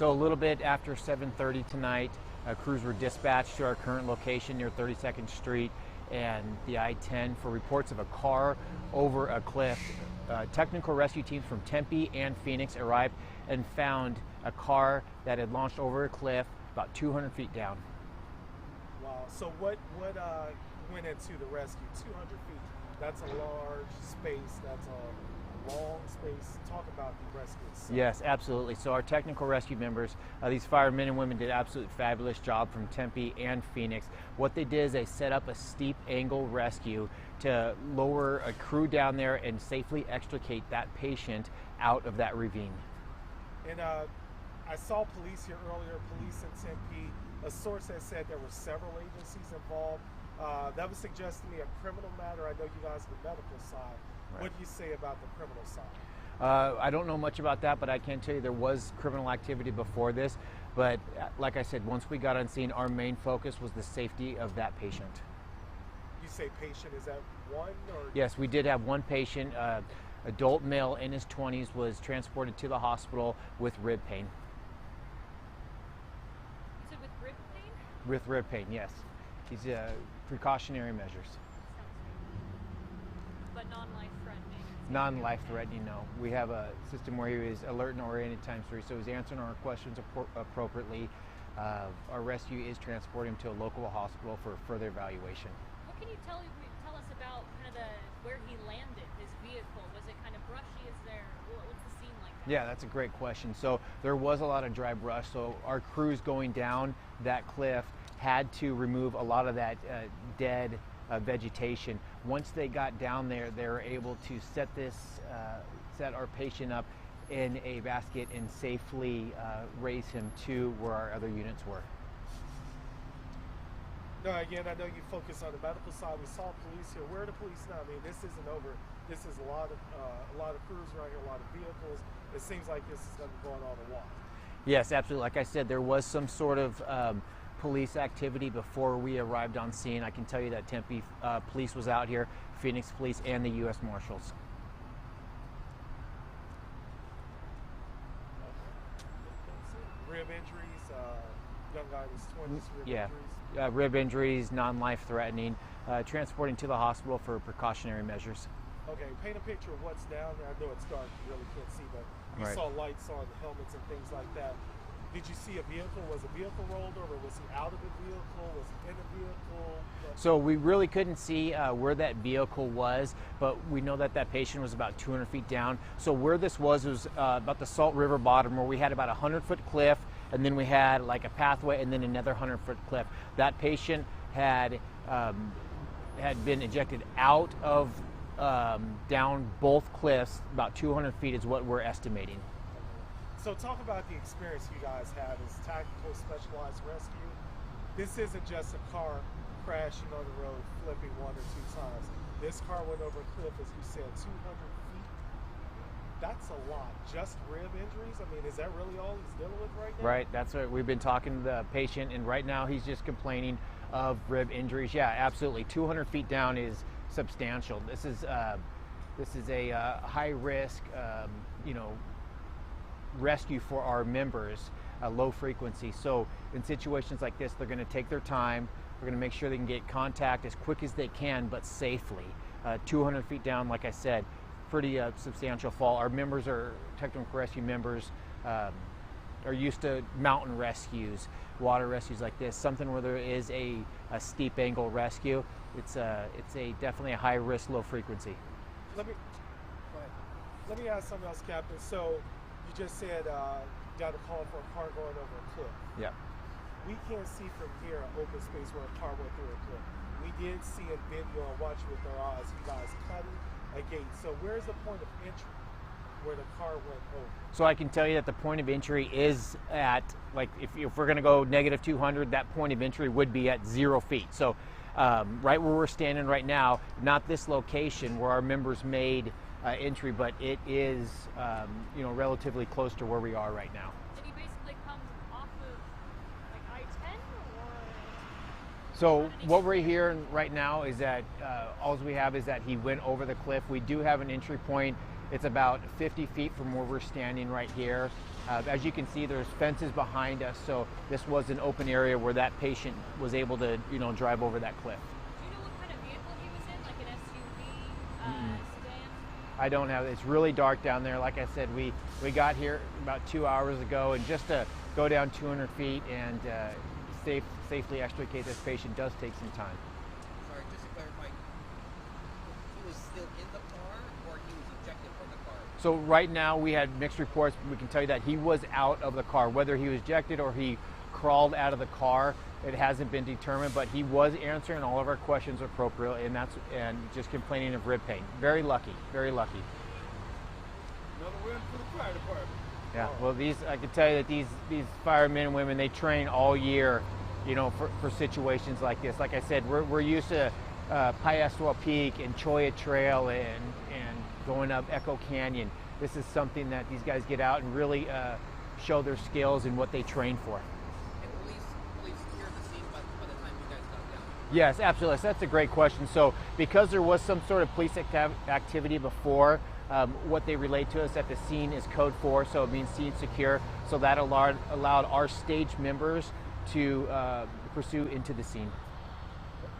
So a little bit after 7:30 tonight, crews were dispatched to our current location near 32nd Street and the I-10 for reports of a car over a cliff. Technical rescue teams from Tempe and Phoenix arrived and found a car that had launched over a cliff about 200 feet down. Wow. So what went into the rescue? 200 feet. That's a large space. That's a long space. Talk about the rescue itself. Yes, absolutely. So our technical rescue members, these firemen and women did an absolutely fabulous job from Tempe and Phoenix. What they did is they set up a steep angle rescue to lower a crew down there and safely extricate that patient out of that ravine. And I saw police here earlier, police in Tempe. A source has said there were several agencies involved. That would suggest to me a criminal matter. I know you guys are the medical side. Right. What do you say about the criminal side? I don't know much about that, but I can tell you there was criminal activity before this. But like I said, once we got on scene, our main focus was the safety of that patient. You say patient, is that one? Or? Yes, we did have one patient, adult male in his 20s, was transported to the hospital with rib pain. You said with rib pain? With rib pain, yes. These precautionary measures. But non-life-threatening? Non-life-threatening, no. We have a system where he was alert and oriented times 3, so he's answering our questions appropriately. Our rescue is transporting him to a local hospital for further evaluation. What can you tell us about kind of where he landed, his vehicle? Was it kind of brushy? What's the scene like? Yeah, that's a great question. So there was a lot of dry brush, so our crews going down that cliff had to remove a lot of that dead vegetation. Once they got down there, they were able to set our patient up in a basket and safely raise him to where our other units were. No, again, I know you focus on the medical side. We saw police here. Where are the police now? I mean, this isn't over. This is a lot of crews around here, a lot of vehicles. It seems like this is going to be going on a while. Yes, absolutely. Like I said, there was some sort of police activity before we arrived on scene. I can tell you that Tempe police was out here, Phoenix police, and the U.S. Marshals. Rib injuries, young guy was 20s, rib injuries. Rib injuries, non-life-threatening, transporting to the hospital for precautionary measures. Okay, paint a picture of what's down there. I know it's dark, you really can't see, but we Right. saw lights on the helmets and things like that. Did you see a vehicle? Was a vehicle rolled over? Was he out of the vehicle? Was he in a vehicle? So we really couldn't see where that vehicle was, but we know that that patient was about 200 feet down. So where this was about the Salt River bottom, where we had about a 100-foot cliff, and then we had like a pathway, and then another 100-foot cliff. That patient had been ejected out of down both cliffs. About 200 feet is what we're estimating. So talk about the experience you guys have as tactical specialized rescue. This isn't just a car crashing on the road, flipping 1 or 2 times. This car went over a cliff, as you said, 200 feet. That's a lot. Just rib injuries? I mean, is that really all he's dealing with right now? Right, that's what we've been talking to the patient, and right now he's just complaining of rib injuries. Yeah, absolutely. 200 feet down is substantial. This is a high risk, rescue for our members, low frequency. So in situations like this, they're going to take their time. They're going to make sure they can get contact as quick as they can, but safely. 200 feet down, like I said, pretty substantial fall. Our members are technical rescue members, are used to mountain rescues, water rescues like this. Something where there is a steep angle rescue. It's definitely a high risk, low frequency. Let me ask something else, Captain. So you just said got a call for a car going over a cliff. Yeah. We can't see from here an open space where a car went through a cliff. We did see a video and watch with our eyes you guys cutting a gate. So where's the point of entry where the car went over? So I can tell you that the point of entry is at, like, if we're going to go negative 200, that point of entry would be at 0 feet. So right where we're standing right now, not this location where our members made entry, but it is relatively close to where we are right now. Did he basically come off of like I-10 or? So what we're hearing right now is that all we have is that he went over the cliff. We do have an entry point. It's about 50 feet from where we're standing right here. As you can see, there's fences behind us, so this was an open area where that patient was able to, drive over that cliff. Do you know what kind of vehicle he was in, like an SUV, sedan? I don't have. It's really dark down there. Like I said, we got here about 2 hours ago, and just to go down 200 feet and safely extricate this patient does take some time. Sorry, just to clarify, he was still in the car or he was ejected from the car? So right now we had mixed reports. We can tell you that he was out of the car. Whether he was ejected or he crawled out of the car, it hasn't been determined, but he was answering all of our questions appropriately, and just complaining of rib pain. Very lucky, very lucky. Another win for the fire department. Yeah, well, I can tell you that these firemen and women, they train all year, for situations like this. Like I said, we're used to Piestewa Peak and Cholla Trail and going up Echo Canyon. This is something that these guys get out and really show their skills and what they train for. And police cleared the scene by the time you guys got down? Yes, absolutely. So that's a great question. So because there was some sort of police activity before, what they relate to us that the scene is code 4, so it means scene secure. So that allowed our stage members to pursue into the scene.